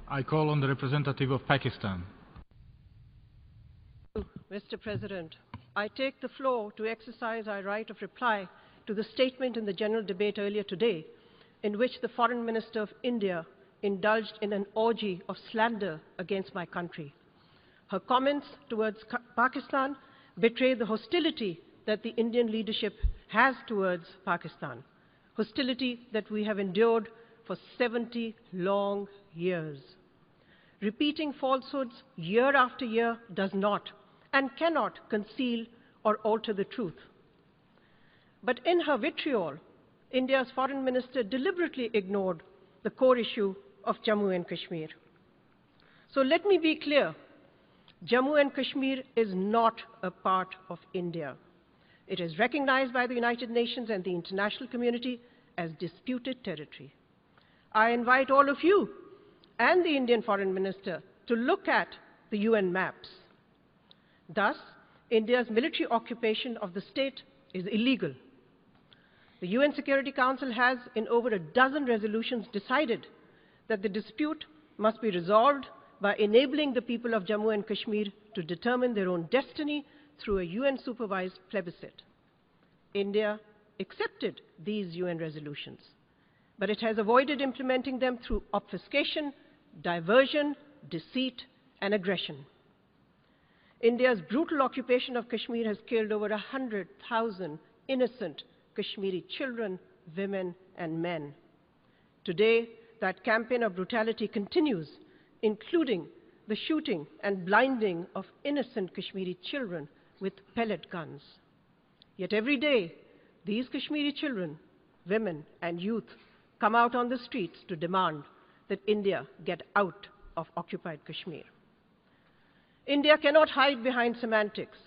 I call on the representative of Pakistan. Mr. President, I take the floor to exercise our right of reply to the statement in the general debate earlier today, in which the Foreign Minister of India indulged in an orgy of slander against my country. Her comments towards Pakistan betray the hostility that the Indian leadership has towards Pakistan, hostility that we have endured for 70 long years. Repeating falsehoods year after year does not and cannot conceal or alter the truth. But in her vitriol, India's foreign minister deliberately ignored the core issue of Jammu and Kashmir. So let me be clear, Jammu and Kashmir is not a part of India. It is recognized by the United Nations and the international community as disputed territory. I invite all of you and the Indian Foreign Minister to look at the UN maps. Thus, India's military occupation of the state is illegal. The UN Security Council has, in over a dozen resolutions, decided that the dispute must be resolved by enabling the people of Jammu and Kashmir to determine their own destiny through a UN-supervised plebiscite. India accepted these UN resolutions, but it has avoided implementing them through obfuscation, diversion, deceit, and aggression. India's brutal occupation of Kashmir has killed over 100,000 innocent Kashmiri children, women, and men. Today, that campaign of brutality continues, including the shooting and blinding of innocent Kashmiri children with pellet guns. Yet every day, these Kashmiri children, women, and youth come out on the streets to demand that India get out of occupied Kashmir. India cannot hide behind semantics.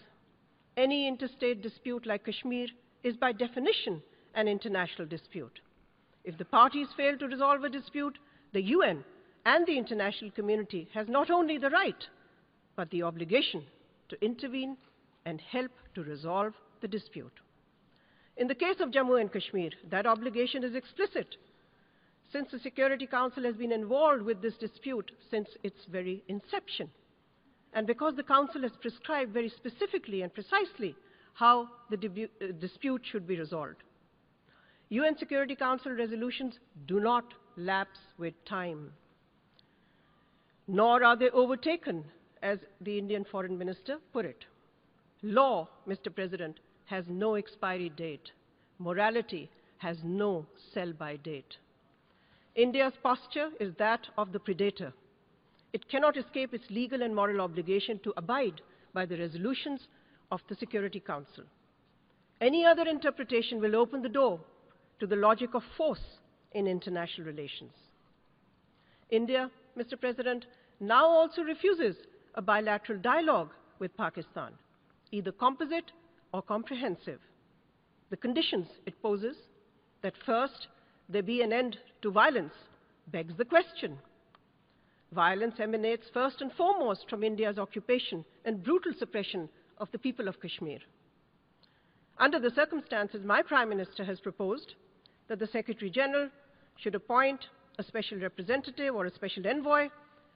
Any interstate dispute like Kashmir is by definition an international dispute. If the parties fail to resolve a dispute, the UN and the international community has not only the right, but the obligation to intervene and help to resolve the dispute. In the case of Jammu and Kashmir, that obligation is explicit, since the Security Council has been involved with this dispute since its very inception, and because the Council has prescribed very specifically and precisely how the dispute should be resolved. UN Security Council resolutions do not lapse with time, nor are they overtaken, as the Indian Foreign Minister put it. Law, Mr. President, has no expiry date. Morality has no sell-by date. India's posture is that of the predator. It cannot escape its legal and moral obligation to abide by the resolutions of the Security Council. Any other interpretation will open the door to the logic of force in international relations. India, Mr. President, now also refuses a bilateral dialogue with Pakistan, either composite or comprehensive. The conditions it poses, that first there be an end to violence, begs the question. Violence emanates first and foremost from India's occupation and brutal suppression of the people of Kashmir. Under the circumstances, my Prime Minister has proposed that the Secretary General should appoint a special representative or a special envoy,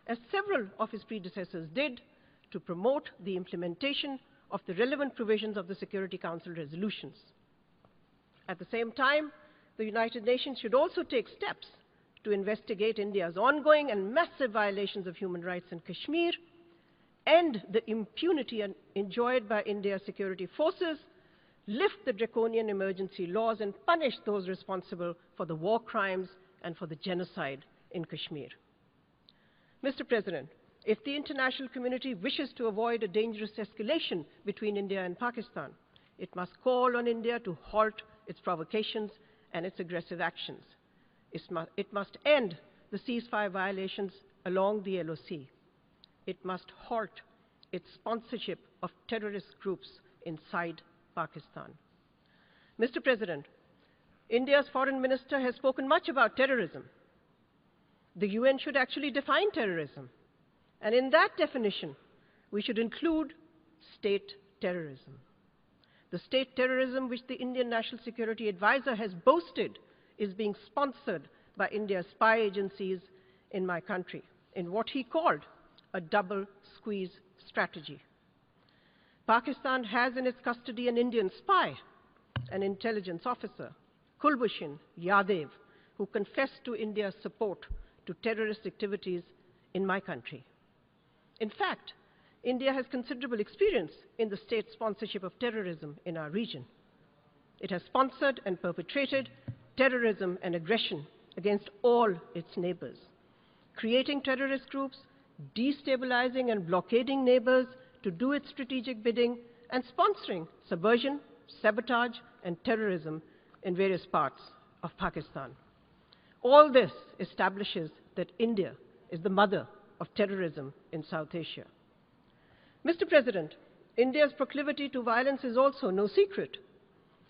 as several of his predecessors did, to promote the implementation of the relevant provisions of the Security Council resolutions. At the same time, the United Nations should also take steps to investigate India's ongoing and massive violations of human rights in Kashmir, end the impunity enjoyed by India's security forces, lift the draconian emergency laws, and punish those responsible for the war crimes and for the genocide in Kashmir. Mr. President, if the international community wishes to avoid a dangerous escalation between India and Pakistan, it must call on India to halt its provocations and its aggressive actions. It must end the ceasefire violations along the LOC. It must halt its sponsorship of terrorist groups inside Pakistan. Mr. President, India's Foreign Minister has spoken much about terrorism. The UN should actually define terrorism. And in that definition, we should include state terrorism. The state terrorism which the Indian National Security Advisor has boasted is being sponsored by India's spy agencies in my country. in what he called a double squeeze strategy. Pakistan has in its custody an Indian spy, an intelligence officer, Kulbhushan Yadav, who confessed to India's support to terrorist activities in my country. In fact, India has considerable experience in the state sponsorship of terrorism in our region. It has sponsored and perpetrated terrorism and aggression against all its neighbors, creating terrorist groups, destabilizing and blockading neighbors to do its strategic bidding, and sponsoring subversion, sabotage, and terrorism in various parts of Pakistan. All this establishes that India is the mother of terrorism in South Asia. Mr. President, India's proclivity to violence is also no secret.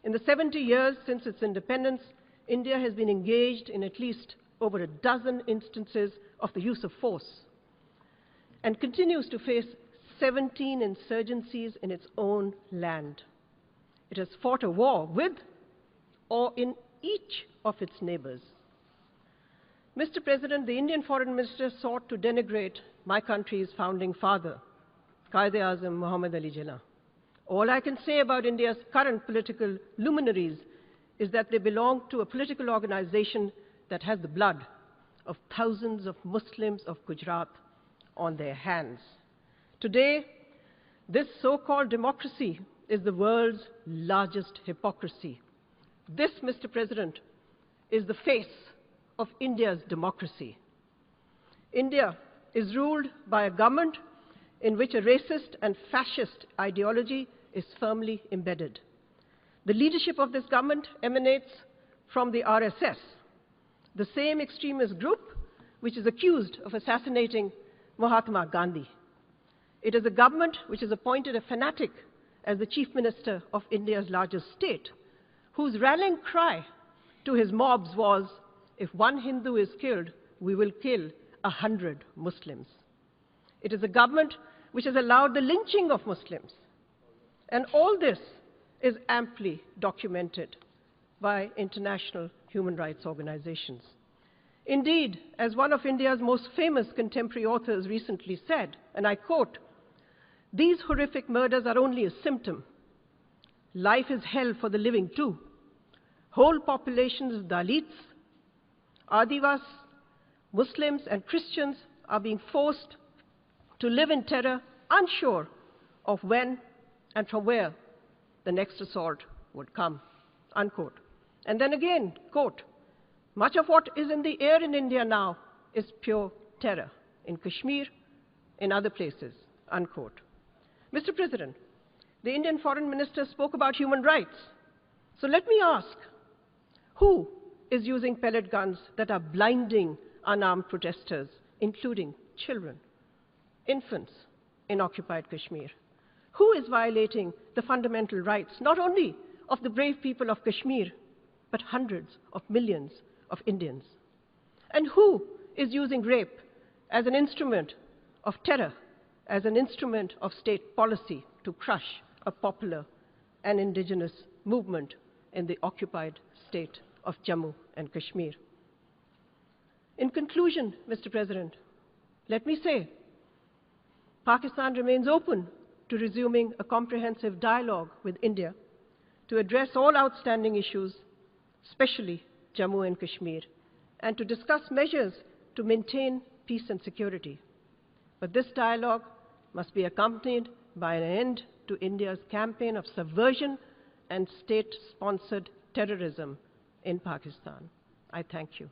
In the 70 years since its independence, India has been engaged in at least over a dozen instances of the use of force and continues to face 17 insurgencies in its own land. It has fought a war with or in each of its neighbors. Mr. President, the Indian Foreign Minister sought to denigrate my country's founding father, Quaid-e-Azam Muhammad Ali Jinnah. All I can say about India's current political luminaries is that they belong to a political organization that has the blood of thousands of Muslims of Gujarat on their hands. Today, this so-called democracy is the world's largest hypocrisy. This, Mr. President, is the face of India's democracy. India is ruled by a government in which a racist and fascist ideology is firmly embedded. The leadership of this government emanates from the RSS, the same extremist group which is accused of assassinating Mahatma Gandhi. It is a government which has appointed a fanatic as the chief minister of India's largest state, whose rallying cry to his mobs was, "If one Hindu is killed, we will kill 100 Muslims." It is a government which has allowed the lynching of Muslims. And all this is amply documented by international human rights organizations. Indeed, as one of India's most famous contemporary authors recently said, and I quote, "These horrific murders are only a symptom. Life is hell for the living too. Whole populations of Dalits, Adivas, Muslims, and Christians are being forced to live in terror, unsure of when and from where the next assault would come," unquote. And then again, quote, "Much of what is in the air in India now is pure terror, in Kashmir, in other places," unquote. Mr. President, the Indian Foreign Minister spoke about human rights. So let me ask, who is using pellet guns that are blinding unarmed protesters, including children, infants, in occupied Kashmir? Who is violating the fundamental rights, not only of the brave people of Kashmir, but hundreds of millions of Indians? And who is using rape as an instrument of terror, as an instrument of state policy to crush a popular and indigenous movement in the occupied state of Jammu and Kashmir? In conclusion, Mr. President, let me say, Pakistan remains open to resuming a comprehensive dialogue with India to address all outstanding issues, especially Jammu and Kashmir, and to discuss measures to maintain peace and security. But this dialogue must be accompanied by an end to India's campaign of subversion and state-sponsored terrorism in Pakistan. I thank you.